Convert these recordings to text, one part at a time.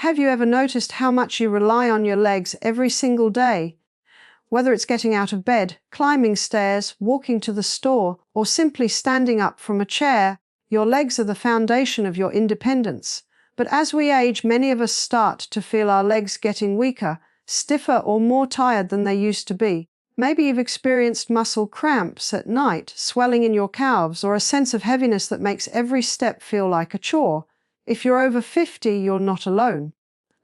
Have you ever noticed how much you rely on your legs every single day? Whether it's getting out of bed, climbing stairs, walking to the store, or simply standing up from a chair, your legs are the foundation of your independence. But as we age, many of us start to feel our legs getting weaker, stiffer, or more tired than they used to be. Maybe you've experienced muscle cramps at night, swelling in your calves, or a sense of heaviness that makes every step feel like a chore. If you're over 50, you're not alone.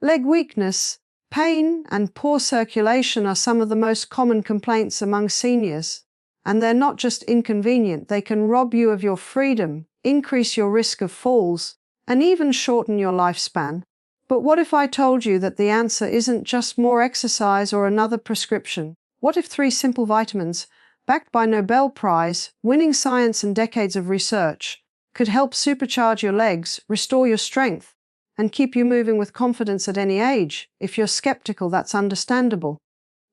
Leg weakness, pain, and poor circulation are some of the most common complaints among seniors. And they're not just inconvenient, they can rob you of your freedom, increase your risk of falls, and even shorten your lifespan. But what if I told you that the answer isn't just more exercise or another prescription? What if 3 simple vitamins, backed by Nobel Prize, winning science and decades of research, could help supercharge your legs, restore your strength, and keep you moving with confidence at any age? If you're skeptical, that's understandable.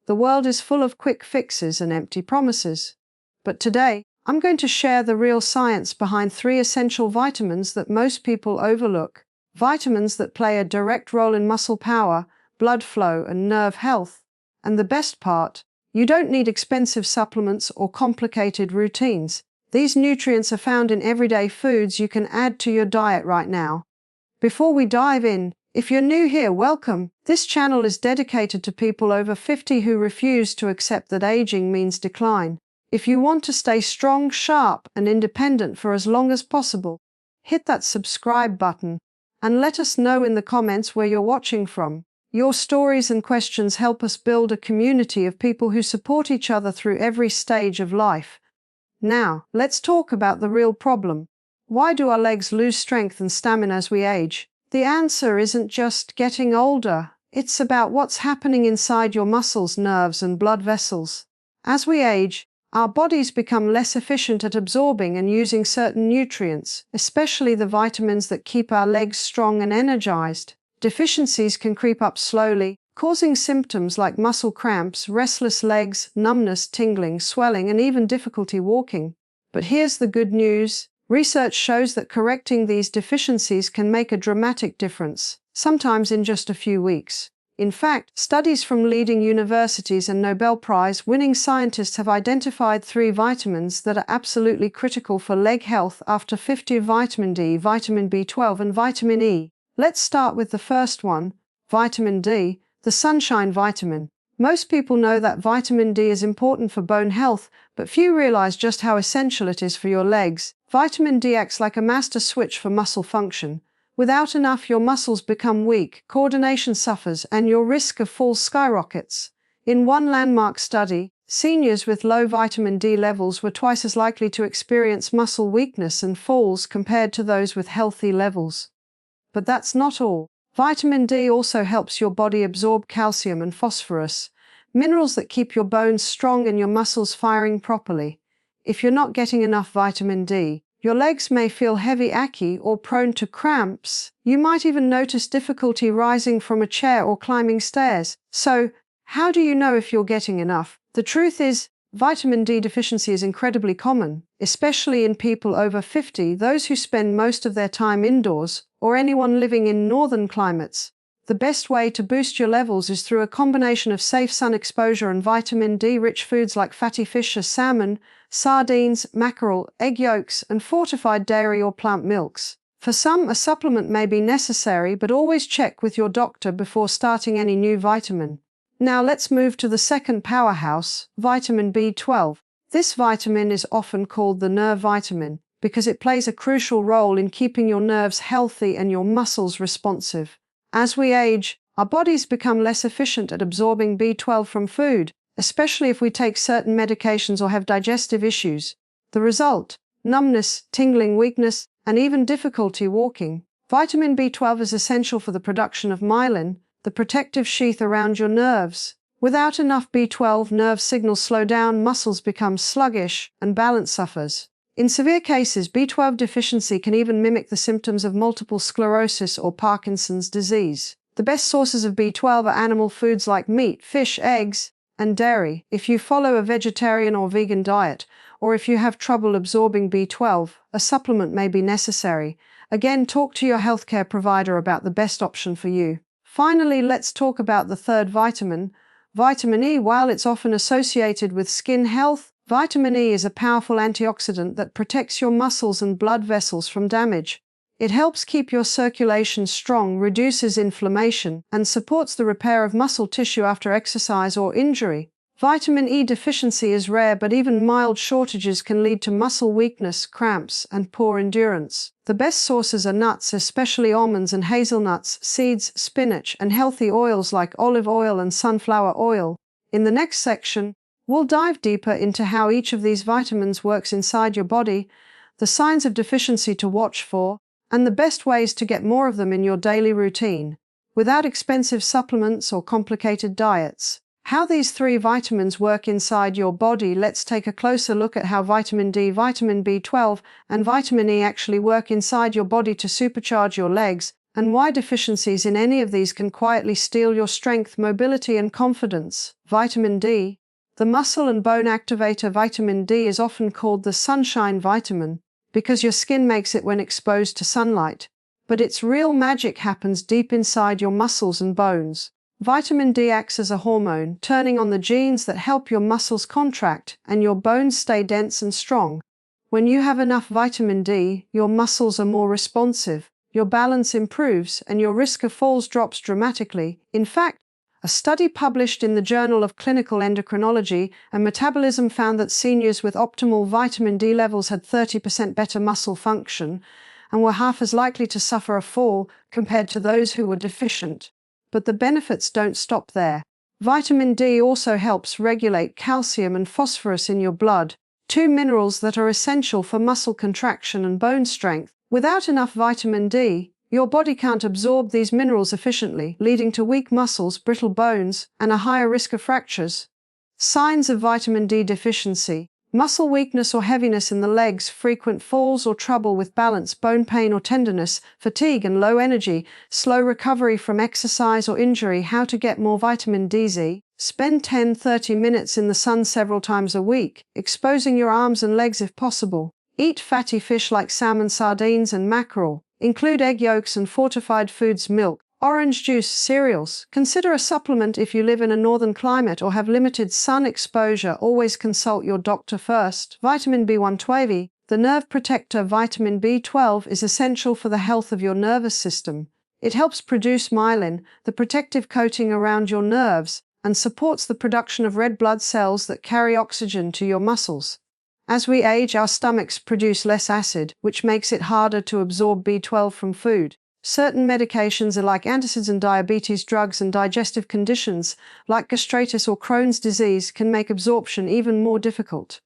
The world is full of quick fixes and empty promises. But today, I'm going to share the real science behind 3 essential vitamins that most people overlook. Vitamins that play a direct role in muscle power, blood flow, and nerve health. And the best part, you don't need expensive supplements or complicated routines. These nutrients are found in everyday foods you can add to your diet right now. Before we dive in, if you're new here, welcome. This channel is dedicated to people over 50 who refuse to accept that aging means decline. If you want to stay strong, sharp, and independent for as long as possible, hit that subscribe button and let us know in the comments where you're watching from. Your stories and questions help us build a community of people who support each other through every stage of life. Now, let's talk about the real problem. Why do our legs lose strength and stamina as we age? The answer isn't just getting older. It's about what's happening inside your muscles, nerves, and blood vessels. As we age, our bodies become less efficient at absorbing and using certain nutrients, especially the vitamins that keep our legs strong and energized. Deficiencies can creep up slowly, causing symptoms like muscle cramps, restless legs, numbness, tingling, swelling, and even difficulty walking. But here's the good news. Research shows that correcting these deficiencies can make a dramatic difference, sometimes in just a few weeks. In fact, studies from leading universities and Nobel Prize-winning scientists have identified 3 vitamins that are absolutely critical for leg health after 50: vitamin D, vitamin B12, and vitamin E. Let's start with the first one, vitamin D, the sunshine vitamin. Most people know that vitamin D is important for bone health, but few realize just how essential it is for your legs. Vitamin D acts like a master switch for muscle function. Without enough, your muscles become weak, coordination suffers, and your risk of falls skyrockets. In one landmark study, seniors with low vitamin D levels were twice as likely to experience muscle weakness and falls compared to those with healthy levels. But that's not all. Vitamin D also helps your body absorb calcium and phosphorus, minerals that keep your bones strong and your muscles firing properly. If you're not getting enough vitamin D, your legs may feel heavy, achy, or prone to cramps. You might even notice difficulty rising from a chair or climbing stairs. So, how do you know if you're getting enough? The truth is, vitamin D deficiency is incredibly common, especially in people over 50, those who spend most of their time indoors, or anyone living in northern climates. The best way to boost your levels is through a combination of safe sun exposure and vitamin D-rich foods like fatty fish, salmon, sardines, mackerel, egg yolks, and fortified dairy or plant milks. For some, a supplement may be necessary, but always check with your doctor before starting any new vitamin. Now let's move to the second powerhouse, vitamin B12. This vitamin is often called the nerve vitamin because it plays a crucial role in keeping your nerves healthy and your muscles responsive. As we age, our bodies become less efficient at absorbing B12 from food, especially if we take certain medications or have digestive issues. The result: numbness, tingling, weakness, and even difficulty walking. Vitamin B12 is essential for the production of myelin, the protective sheath around your nerves. Without enough B12, nerve signals slow down, muscles become sluggish, and balance suffers. In severe cases, B12 deficiency can even mimic the symptoms of multiple sclerosis or Parkinson's disease. The best sources of B12 are animal foods like meat, fish, eggs, and dairy. If you follow a vegetarian or vegan diet, or if you have trouble absorbing B12, a supplement may be necessary. Again, talk to your healthcare provider about the best option for you. Finally, let's talk about the third vitamin, vitamin E. While it's often associated with skin health, vitamin E is a powerful antioxidant that protects your muscles and blood vessels from damage. It helps keep your circulation strong, reduces inflammation, and supports the repair of muscle tissue after exercise or injury. Vitamin E deficiency is rare, but even mild shortages can lead to muscle weakness, cramps, and poor endurance. The best sources are nuts, especially almonds and hazelnuts, seeds, spinach, and healthy oils like olive oil and sunflower oil. In the next section, we'll dive deeper into how each of these vitamins works inside your body, the signs of deficiency to watch for, and the best ways to get more of them in your daily routine, without expensive supplements or complicated diets. How these three vitamins work inside your body. Let's take a closer look at how vitamin D, vitamin B12, and vitamin E actually work inside your body to supercharge your legs, and why deficiencies in any of these can quietly steal your strength, mobility, and confidence. Vitamin D, the muscle and bone activator. Vitamin D is often called the sunshine vitamin because your skin makes it when exposed to sunlight, but its real magic happens deep inside your muscles and bones. Vitamin D acts as a hormone, turning on the genes that help your muscles contract and your bones stay dense and strong. When you have enough vitamin D, your muscles are more responsive, your balance improves, and your risk of falls drops dramatically. In fact, a study published in the Journal of Clinical Endocrinology and Metabolism found that seniors with optimal vitamin D levels had 30% better muscle function and were half as likely to suffer a fall compared to those who were deficient. But the benefits don't stop there. Vitamin D also helps regulate calcium and phosphorus in your blood, two minerals that are essential for muscle contraction and bone strength. Without enough vitamin D, your body can't absorb these minerals efficiently, leading to weak muscles, brittle bones, and a higher risk of fractures. Signs of vitamin D deficiency: muscle weakness or heaviness in the legs, frequent falls or trouble with balance, bone pain or tenderness, fatigue and low energy, slow recovery from exercise or injury. How to get more vitamin D? Spend 10-30 minutes in the sun several times a week, exposing your arms and legs if possible. Eat fatty fish like salmon, sardines, and mackerel. Include egg yolks and fortified foods, milk, orange juice, cereals. Consider a supplement if you live in a northern climate or have limited sun exposure. Always consult your doctor first. Vitamin B12, the nerve protector. Vitamin B12 is essential for the health of your nervous system. It helps produce myelin, the protective coating around your nerves, and supports the production of red blood cells that carry oxygen to your muscles. As we age, our stomachs produce less acid, which makes it harder to absorb B12 from food. Certain medications like antacids and diabetes drugs and digestive conditions like gastritis or Crohn's disease can make absorption even more difficult.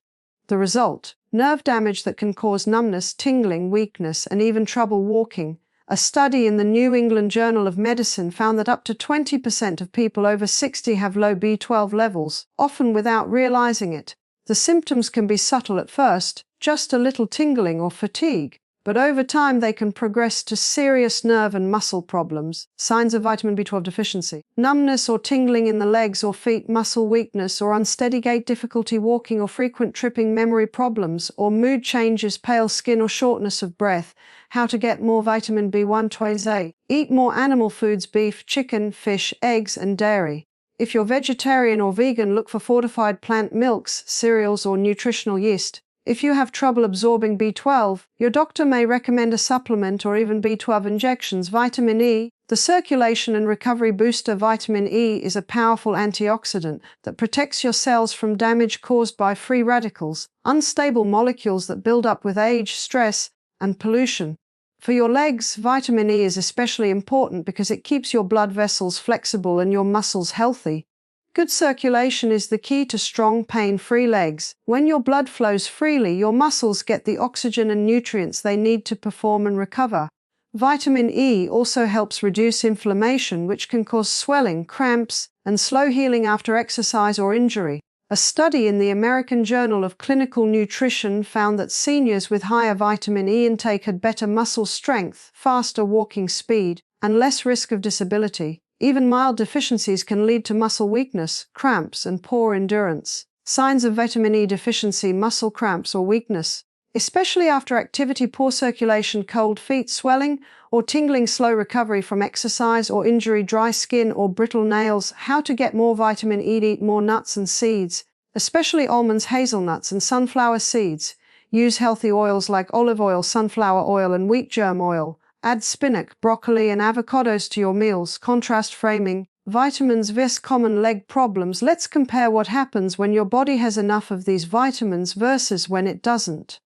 The result: nerve damage that can cause numbness, tingling, weakness, and even trouble walking. A study in the New England Journal of Medicine found that up to 20% of people over 60 have low B12 levels, often without realizing it. The symptoms can be subtle at first, just a little tingling or fatigue, but over time they can progress to serious nerve and muscle problems. Signs of vitamin B12 deficiency: numbness or tingling in the legs or feet, muscle weakness or unsteady gait, difficulty walking or frequent tripping, memory problems or mood changes, pale skin or shortness of breath. How to get more vitamin B12? Eat more animal foods, beef, chicken, fish, eggs, and dairy. If you're vegetarian or vegan, look for fortified plant milks, cereals, or nutritional yeast. If you have trouble absorbing B12, your doctor may recommend a supplement or even B12 injections. Vitamin E, the circulation and recovery booster. Vitamin E is a powerful antioxidant that protects your cells from damage caused by free radicals, unstable molecules that build up with age, stress, and pollution. For your legs, vitamin E is especially important because it keeps your blood vessels flexible and your muscles healthy. Good circulation is the key to strong, pain-free legs. When your blood flows freely, your muscles get the oxygen and nutrients they need to perform and recover. Vitamin E also helps reduce inflammation, which can cause swelling, cramps, and slow healing after exercise or injury. A study in the American Journal of Clinical Nutrition found that seniors with higher vitamin E intake had better muscle strength, faster walking speed, and less risk of disability. Even mild deficiencies can lead to muscle weakness, cramps, and poor endurance. Signs of vitamin E deficiency: muscle cramps or weakness, especially after activity, poor circulation, cold feet, swelling, or tingling, slow recovery from exercise or injury, dry skin or brittle nails. How to get more vitamin E: eat more nuts and seeds, especially almonds, hazelnuts, and sunflower seeds. Use healthy oils like olive oil, sunflower oil, and wheat germ oil. Add spinach, broccoli, and avocados to your meals. Contrast framing. Vitamins vs. common leg problems. Let's compare what happens when your body has enough of these vitamins versus when it doesn't.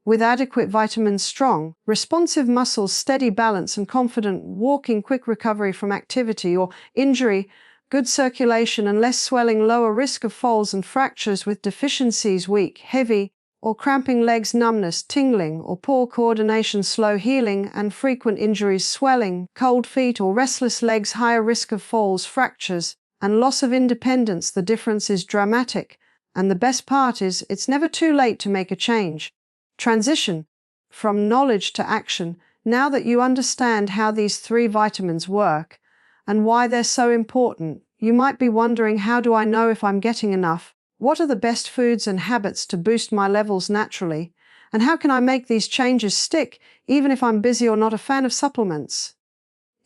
With adequate vitamins, strong, responsive muscles, steady balance and confident walking, quick recovery from activity or injury, good circulation and less swelling, lower risk of falls and fractures. With deficiencies, weak, heavy, or cramping legs, numbness, tingling, or poor coordination, slow healing, and frequent injuries, swelling, cold feet, or restless legs, higher risk of falls, fractures, and loss of independence. The difference is dramatic, and the best part is it's never too late to make a change. Transition from knowledge to action. Now that you understand how these 3 vitamins work and why they're so important, you might be wondering, how do I know if I'm getting enough? What are the best foods and habits to boost my levels naturally? And how can I make these changes stick, even if I'm busy or not a fan of supplements?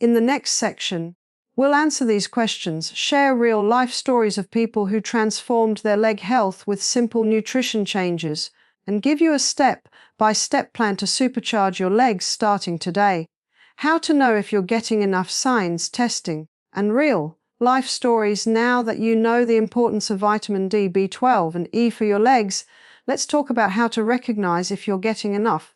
In the next section, we'll answer these questions, share real-life stories of people who transformed their leg health with simple nutrition changes, and give you a step-by-step plan to supercharge your legs starting today. How to know if you're getting enough: signs, testing, and real-life stories. Now that you know the importance of vitamin D, B12, and E for your legs, let's talk about how to recognize if you're getting enough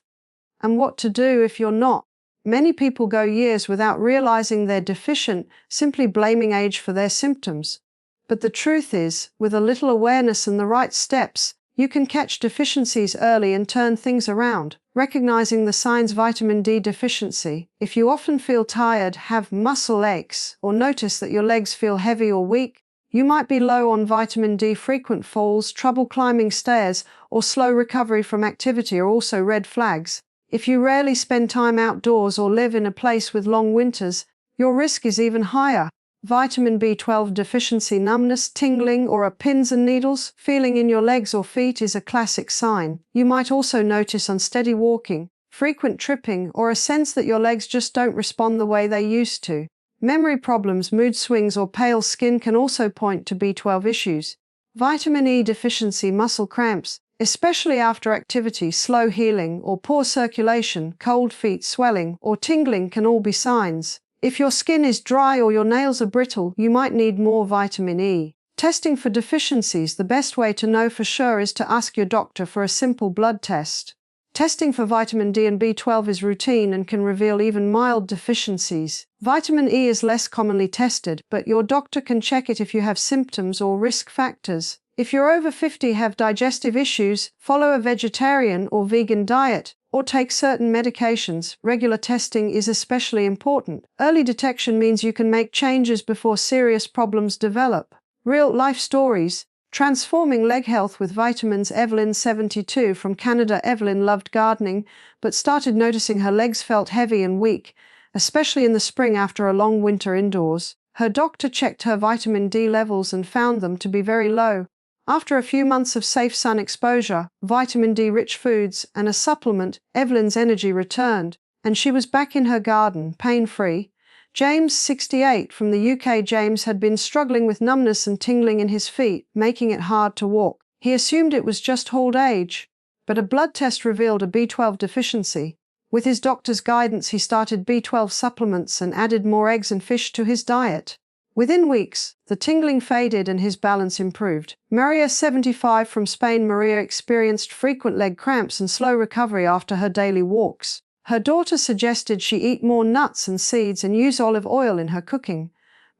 and what to do if you're not. Many people go years without realizing they're deficient, simply blaming age for their symptoms. But the truth is, with a little awareness and the right steps, you can catch deficiencies early and turn things around. Recognizing the signs: vitamin D deficiency. If you often feel tired, have muscle aches, or notice that your legs feel heavy or weak, you might be low on vitamin D. Frequent falls, trouble climbing stairs, or slow recovery from activity are also red flags. If you rarely spend time outdoors or live in a place with long winters, your risk is even higher. Vitamin B12 deficiency. Numbness, tingling, or a pins and needles feeling in your legs or feet is a classic sign. You might also notice unsteady walking, frequent tripping, or a sense that your legs just don't respond the way they used to. Memory problems, mood swings, or pale skin can also point to B12 issues. Vitamin E deficiency. Muscle cramps, especially after activity, slow healing, or poor circulation, cold feet, swelling, or tingling can all be signs. If your skin is dry or your nails are brittle, you might need more vitamin E. Testing for deficiencies. The best way to know for sure is to ask your doctor for a simple blood test. Testing for vitamin D and B12 is routine and can reveal even mild deficiencies. Vitamin E is less commonly tested, but your doctor can check it if you have symptoms or risk factors. If you're over 50, have digestive issues, follow a vegetarian or vegan diet, or take certain medications, regular testing is especially important. Early detection means you can make changes before serious problems develop. Real-life stories. Transforming leg health with vitamins. Evelyn, 72, from Canada. Evelyn loved gardening, but started noticing her legs felt heavy and weak, especially in the spring after a long winter indoors. Her doctor checked her vitamin D levels and found them to be very low. After a few months of safe sun exposure, vitamin D-rich foods, and a supplement, Evelyn's energy returned, and she was back in her garden, pain-free. James, 68, from the UK. James had been struggling with numbness and tingling in his feet, making it hard to walk. He assumed it was just old age, but a blood test revealed a B12 deficiency. With his doctor's guidance, he started B12 supplements and added more eggs and fish to his diet. Within weeks, the tingling faded and his balance improved. Maria, 75, from Spain. Maria experienced frequent leg cramps and slow recovery after her daily walks. Her daughter suggested she eat more nuts and seeds and use olive oil in her cooking.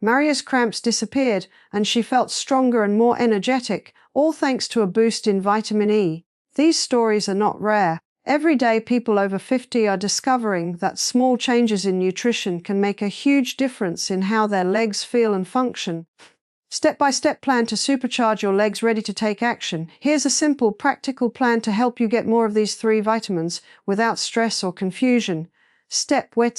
Maria's cramps disappeared and she felt stronger and more energetic, all thanks to a boost in vitamin E. These stories are not rare. Every day, people over 50 are discovering that small changes in nutrition can make a huge difference in how their legs feel and function. Step-by-step plan to supercharge your legs. Ready to take action? Here's a simple, practical plan to help you get more of these 3 vitamins without stress or confusion. Step 1.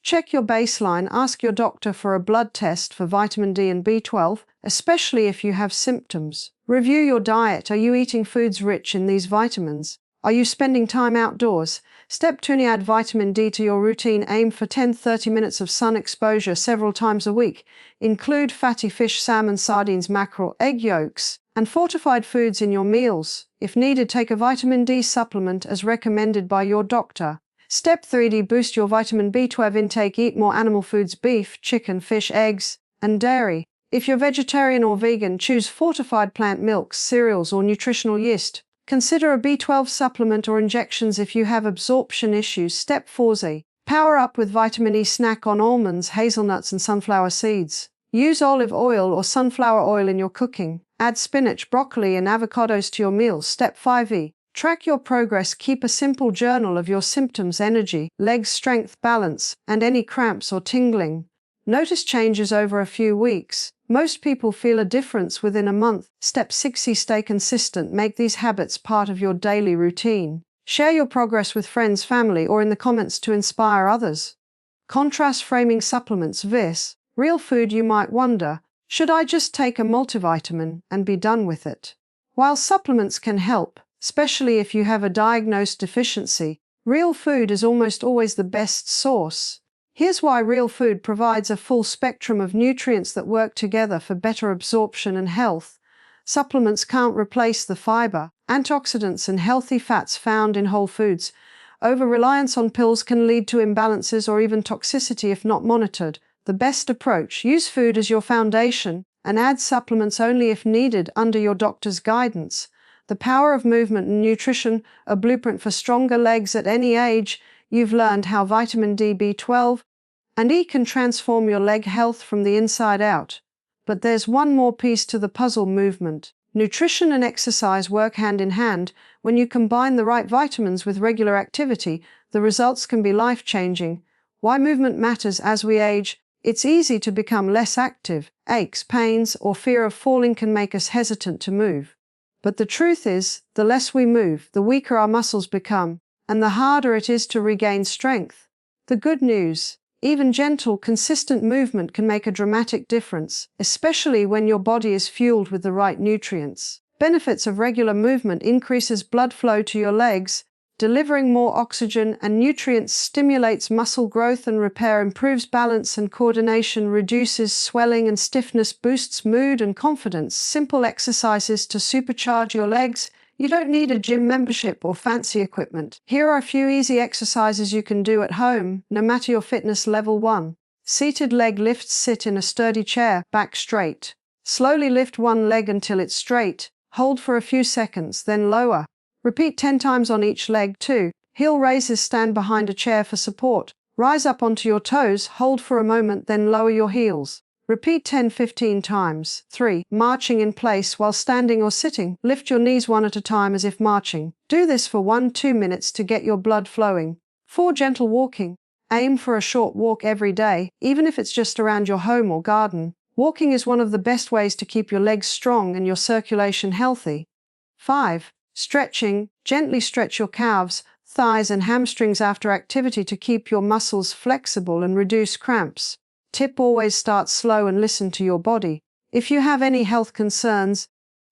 Check your baseline. Ask your doctor for a blood test for vitamin D and B12, especially if you have symptoms. Review your diet. Are you eating foods rich in these vitamins? Are you spending time outdoors? Step 2. Add vitamin D to your routine. Aim for 10-30 minutes of sun exposure several times a week. Include fatty fish, salmon, sardines, mackerel, egg yolks, and fortified foods in your meals. If needed, take a vitamin D supplement as recommended by your doctor. Step 3. Boost your vitamin B12 intake. Eat more animal foods: beef, chicken, fish, eggs, and dairy. If you're vegetarian or vegan, choose fortified plant milks, cereals, or nutritional yeast. Consider a B12 supplement or injections if you have absorption issues. Step 4. Power up with vitamin E. Snack on almonds, hazelnuts, and sunflower seeds. Use olive oil or sunflower oil in your cooking. Add spinach, broccoli, and avocados to your meals. Step 5. Track your progress. Keep a simple journal of your symptoms: energy, leg strength, balance, and any cramps or tingling. Notice changes over a few weeks. Most people feel a difference within a month. Step 6. Stay consistent. Make these habits part of your daily routine. Share your progress with friends, family, or in the comments to inspire others. Contrast framing supplements vs. real food. You might wonder, should I just take a multivitamin and be done with it? While supplements can help, especially if you have a diagnosed deficiency, real food is almost always the best source. Here's why: real food provides a full spectrum of nutrients that work together for better absorption and health. Supplements can't replace the fiber, antioxidants, and healthy fats found in whole foods. Over-reliance on pills can lead to imbalances or even toxicity if not monitored. The best approach: use food as your foundation and add supplements only if needed under your doctor's guidance. The power of movement and nutrition, a blueprint for stronger legs at any age. You've learned how vitamin D, B12, and E can transform your leg health from the inside out. But there's one more piece to the puzzle: movement. Nutrition and exercise work hand in hand. When you combine the right vitamins with regular activity, the results can be life-changing. Why movement matters as we age: it's easy to become less active. Aches, pains, or fear of falling can make us hesitant to move. But the truth is, the less we move, the weaker our muscles become, and the harder it is to regain strength. The good news: even gentle, consistent movement can make a dramatic difference, especially when your body is fueled with the right nutrients. Benefits of regular movement: increases blood flow to your legs, delivering more oxygen and nutrients, stimulates muscle growth and repair, improves balance and coordination, reduces swelling and stiffness, boosts mood and confidence. Simple exercises to supercharge your legs. You don't need a gym membership or fancy equipment. Here are a few easy exercises you can do at home, no matter your fitness level. 1. Seated leg lifts. Sit in a sturdy chair, back straight. Slowly lift one leg until it's straight. Hold for a few seconds, then lower. Repeat 10 times on each leg. 2. Heel raises. Stand behind a chair for support. Rise up onto your toes, hold for a moment, then lower your heels. Repeat 10-15 times. 3. Marching in place while standing or sitting. Lift your knees one at a time as if marching. Do this for 1-2 minutes to get your blood flowing. 4. Gentle walking. Aim for a short walk every day, even if it's just around your home or garden. Walking is one of the best ways to keep your legs strong and your circulation healthy. 5. Stretching. Gently stretch your calves, thighs, and hamstrings after activity to keep your muscles flexible and reduce cramps. Tip: always start slow and listen to your body. If you have any health concerns,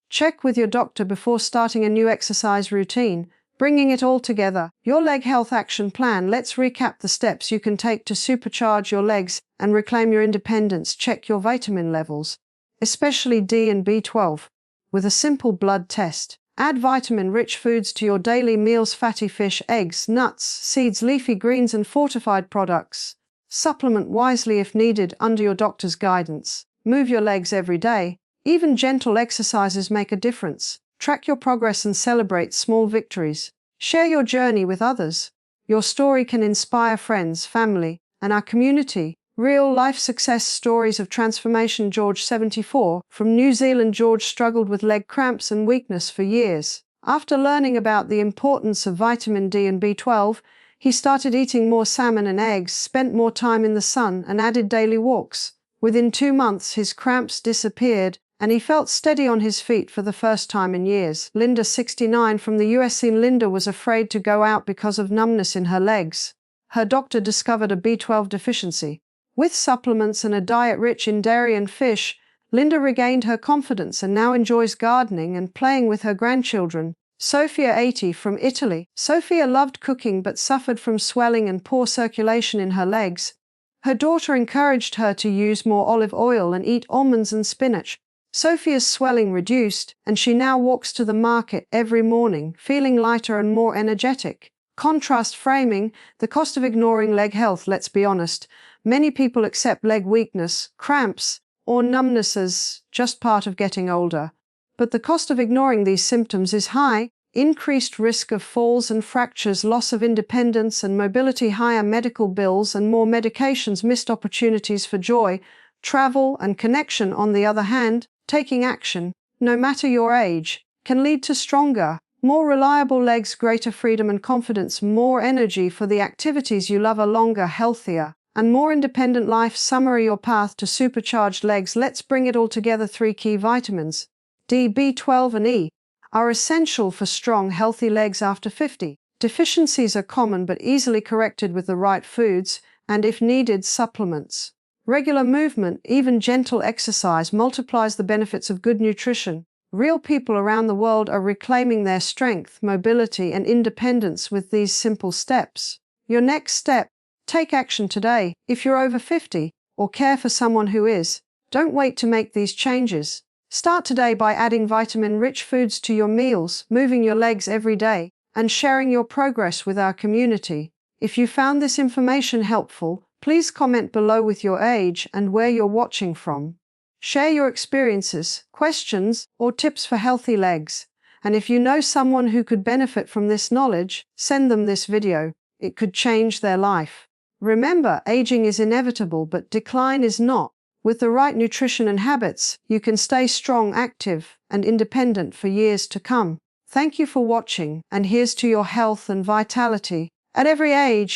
check with your doctor before starting a new exercise routine. Bringing it all together, your leg health action plan. Let's recap the steps you can take to supercharge your legs and reclaim your independence. Check your vitamin levels, especially D and B12, with a simple blood test. Add vitamin-rich foods to your daily meals: fatty fish, eggs, nuts, seeds, leafy greens, and fortified products. Supplement wisely if needed under your doctor's guidance. Move your legs every day. Even gentle exercises make a difference. Track your progress and celebrate small victories. Share your journey with others. Your story can inspire friends, family, and our community. Real-life success stories of transformation. George, 74, from New Zealand. George struggled with leg cramps and weakness for years. After learning about the importance of vitamin D and B12, he started eating more salmon and eggs, spent more time in the sun, and added daily walks. Within 2 months, his cramps disappeared, and he felt steady on his feet for the first time in years. Linda, 69, from the US. Linda was afraid to go out because of numbness in her legs. Her doctor discovered a B12 deficiency. With supplements and a diet rich in dairy and fish, Linda regained her confidence and now enjoys gardening and playing with her grandchildren. Sophia, 80, from Italy. Sophia loved cooking but suffered from swelling and poor circulation in her legs. Her daughter encouraged her to use more olive oil and eat almonds and spinach. Sophia's swelling reduced, and she now walks to the market every morning, feeling lighter and more energetic. Contrast framing, the cost of ignoring leg health. Let's be honest, many people accept leg weakness, cramps, or numbness as just part of getting older. But the cost of ignoring these symptoms is high: increased risk of falls and fractures, loss of independence and mobility, higher medical bills and more medications, missed opportunities for joy, travel, and connection. On the other hand, taking action, no matter your age, can lead to stronger, more reliable legs, greater freedom and confidence, more energy for the activities you love, a longer, healthier, and more independent life. Summary: your path to supercharged legs. Let's bring it all together. 3 key vitamins, D, B12, and E, are essential for strong, healthy legs after 50. Deficiencies are common but easily corrected with the right foods and, if needed, supplements. Regular movement, even gentle exercise, multiplies the benefits of good nutrition. Real people around the world are reclaiming their strength, mobility, and independence with these simple steps. Your next step: take action today. If you're over 50 or care for someone who is, don't wait to make these changes. Start today by adding vitamin-rich foods to your meals, moving your legs every day, and sharing your progress with our community. If you found this information helpful, please comment below with your age and where you're watching from. Share your experiences, questions, or tips for healthy legs. And if you know someone who could benefit from this knowledge, send them this video. It could change their life. Remember, aging is inevitable, but decline is not. With the right nutrition and habits, you can stay strong, active, and independent for years to come. Thank you for watching, and here's to your health and vitality at every age.